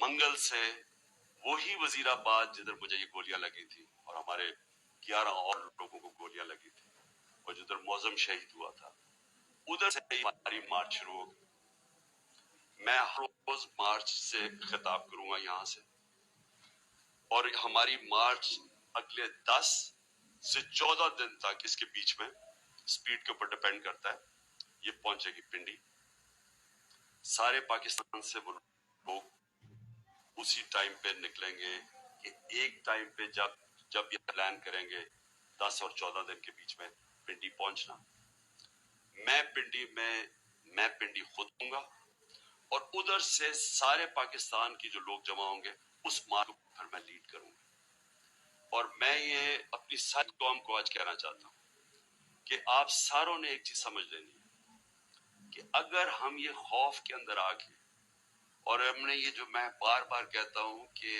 منگل سے وہی وزیرآباد جدھر مجھے یہ گولیاں لگی تھی اور ہمارے 11 اور لوگوں کو گولیاں لگی تھی اور جدھر معظم شہید ہوا تھا، ادھر سے ہماری مارچ شروع ہوگی. میں ہر روز مارچ سے خطاب کروں گا یہاں سے، اور ہماری مارچ اگلے 10 سے 14 دن تک، اس کے بیچ میں سپیڈ کے اوپر ڈیپینڈ کرتا ہے، یہ پہنچے گی پنڈی. سارے پاکستان سے وہ لوگ اسی ٹائم پہ نکلیں گے کہ ایک ٹائم پہ جب یہ پلان کریں گے 10 اور 14 دن کے بیچ میں پنڈی پہنچنا. میں پنڈی خود ہوں گا، اور ادھر سے سارے پاکستان کی جو لوگ جمع ہوں گے اس مارچ کو پھر میں لیڈ کروں گا. اور میں یہ اپنی ساری قوم کو آج کہنا چاہتا ہوں کہ آپ ساروں نے ایک چیز سمجھ لینی ہے کہ اگر ہم یہ خوف کے اندر آ گئے، اور ہم نے یہ جو میں بار بار کہتا ہوں کہ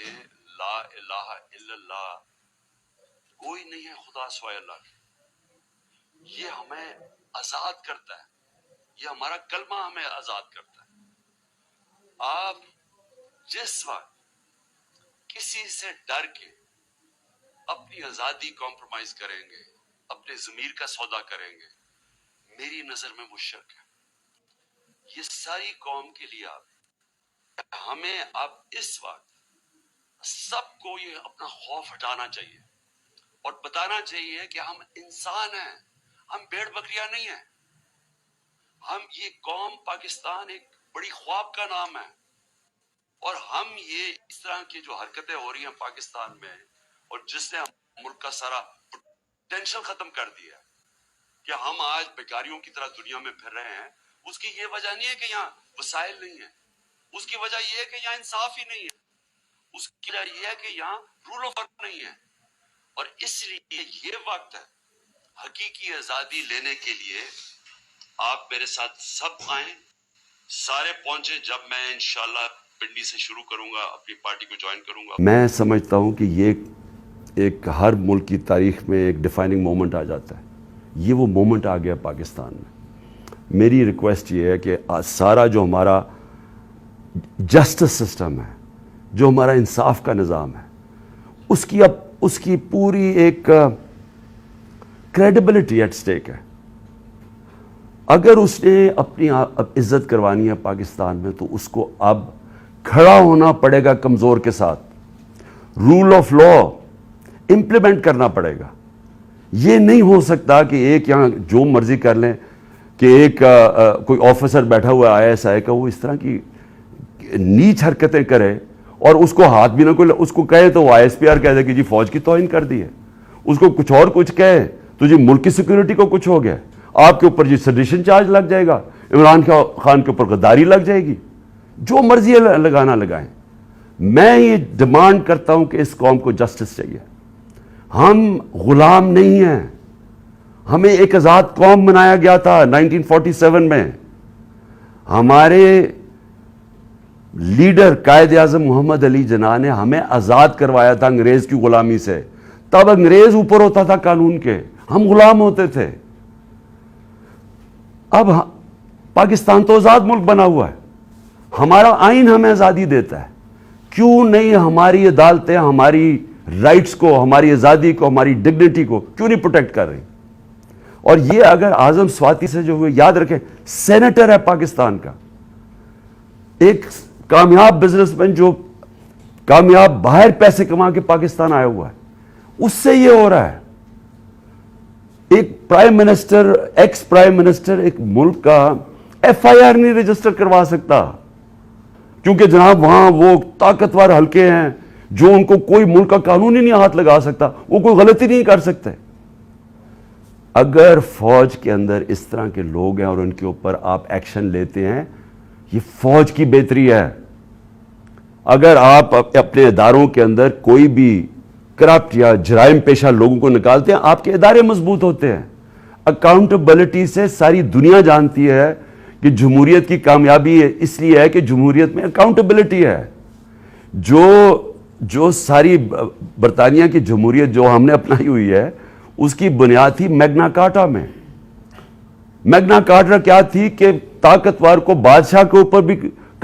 لا الہ الا اللہ، کوئی نہیں ہے خدا سوائے اللہ کے، یہ ہمیں آزاد کرتا ہے، یہ ہمارا کلمہ ہمیں آزاد کرتا ہے. آپ جس وقت کسی سے ڈر کے اپنی آزادی کمپرومائز کریں گے، اپنے ضمیر کا سودا کریں گے، میری نظر میں وہ شرک ہے. یہ ساری قوم کے لیے ہمیں اب اس وقت سب کو یہ اپنا خوف ہٹانا چاہیے اور بتانا چاہیے کہ ہم انسان ہیں، ہم بھیڑ بکریاں نہیں ہیں. ہم یہ قوم پاکستان ایک بڑی خواب کا نام ہے، اور ہم یہ اس طرح کی جو حرکتیں ہو رہی ہیں پاکستان میں، اور جس نے ملک کا سارا ٹینشن ختم کر دیا کہ ہم آج بیکاریوں کی طرح دنیا میں پھر رہے ہیں، اس کی یہ وجہ نہیں ہے کہ یہاں وسائل نہیں ہیں، اس کی وجہ یہ ہے کہ یہاں انصاف ہی نہیں ہے، اس کی وجہ یہ ہے کہ یہاں رول آف لاء نہیں ہے. اور اس لیے یہ وقت ہے حقیقی آزادی لینے کے لیے. آپ میرے ساتھ سب آئیں، سارے پہنچے. جب میں انشاءاللہ پنڈی سے شروع کروں گا، اپنی پارٹی کو جوائن کروں گا. میں سمجھتا ہوں کہ یہ ایک ہر ملک کی تاریخ میں ایک ڈیفائننگ مومنٹ آ جاتا ہے. یہ وہ مومنٹ آ گیا پاکستان میں. میری ریکویسٹ یہ ہے کہ سارا جو ہمارا جسٹس سسٹم ہے، جو ہمارا انصاف کا نظام ہے، اس کی پوری ایک کریڈیبلٹی ایٹ سٹیک ہے. اگر اس نے اپنی عزت کروانی ہے پاکستان میں، تو اس کو اب کھڑا ہونا پڑے گا کمزور کے ساتھ. رول آف لا امپلیمنٹ کرنا پڑے گا. یہ نہیں ہو سکتا کہ ایک یہاں جو مرضی کر لیں، کہ ایک کوئی آفیسر بیٹھا ہوا ہے ISI کا، وہ اس طرح کی نیچ حرکتیں کرے اور اس کو ہاتھ بھی نہ کوئی اس کو کہے تو وہ ISPR کہہ دے کہ جی فوج کی توہین کر دی ہے. اس کو کچھ کہے تو جی ملک کی سیکورٹی کو کچھ ہو گیا، آپ کے اوپر جی سیڈیشن چارج لگ جائے گا، عمران خان کے اوپر غداری لگ جائے گی. جو مرضی لگانا لگائیں. میں یہ ڈیمانڈ کرتا ہوں کہ اس قوم کو جسٹس چاہیے. ہم غلام نہیں ہیں. ہمیں ایک آزاد قوم بنایا گیا تھا 1947 میں. ہمارے لیڈر قائد اعظم محمد علی جناح نے ہمیں آزاد کروایا تھا انگریز کی غلامی سے. تب انگریز اوپر ہوتا تھا قانون کے، ہم غلام ہوتے تھے. اب پاکستان تو آزاد ملک بنا ہوا ہے، ہمارا آئین ہمیں آزادی دیتا ہے. کیوں نہیں ہماری عدالتیں ہماری رائٹس کو، ہماری آزادی کو، ہماری ڈگنیٹی کو کیوں نہیں پروٹیکٹ کر رہی؟ اور یہ اگر اعظم سواتی سے جو ہوئے، یاد رکھیں سینیٹر ہے پاکستان کا، ایک کامیاب بزنس مین جو کامیاب باہر پیسے کما کے پاکستان آیا ہوا ہے، اس سے یہ ہو رہا ہے. ایک prime minister, ex prime minister ایک ملک کا FIR نہیں رجسٹر کروا سکتا، کیونکہ جناب وہاں وہ طاقتور حلقے ہیں جو ان کو کوئی ملک کا قانون ہی نہیں ہاتھ لگا سکتا، وہ کوئی غلطی نہیں کر سکتے. اگر فوج کے اندر اس طرح کے لوگ ہیں اور ان کے اوپر آپ ایکشن لیتے ہیں، یہ فوج کی بہتری ہے. اگر آپ اپنے اداروں کے اندر کوئی بھی کرپٹ یا جرائم پیشہ لوگوں کو نکالتے ہیں، آپ کے ادارے مضبوط ہوتے ہیں. اکاؤنٹیبلٹی سے ساری دنیا جانتی ہے کہ جمہوریت کی کامیابی اس لیے ہے کہ جمہوریت میں اکاؤنٹیبلٹی ہے. جو ساری برطانیہ کی جمہوریت جو ہم نے اپنائی ہوئی ہے، اس کی بنیاد تھی میگنا کارٹا میں. میگنا کارٹا کیا تھی کہ طاقتور کو بادشاہ کے اوپر بھی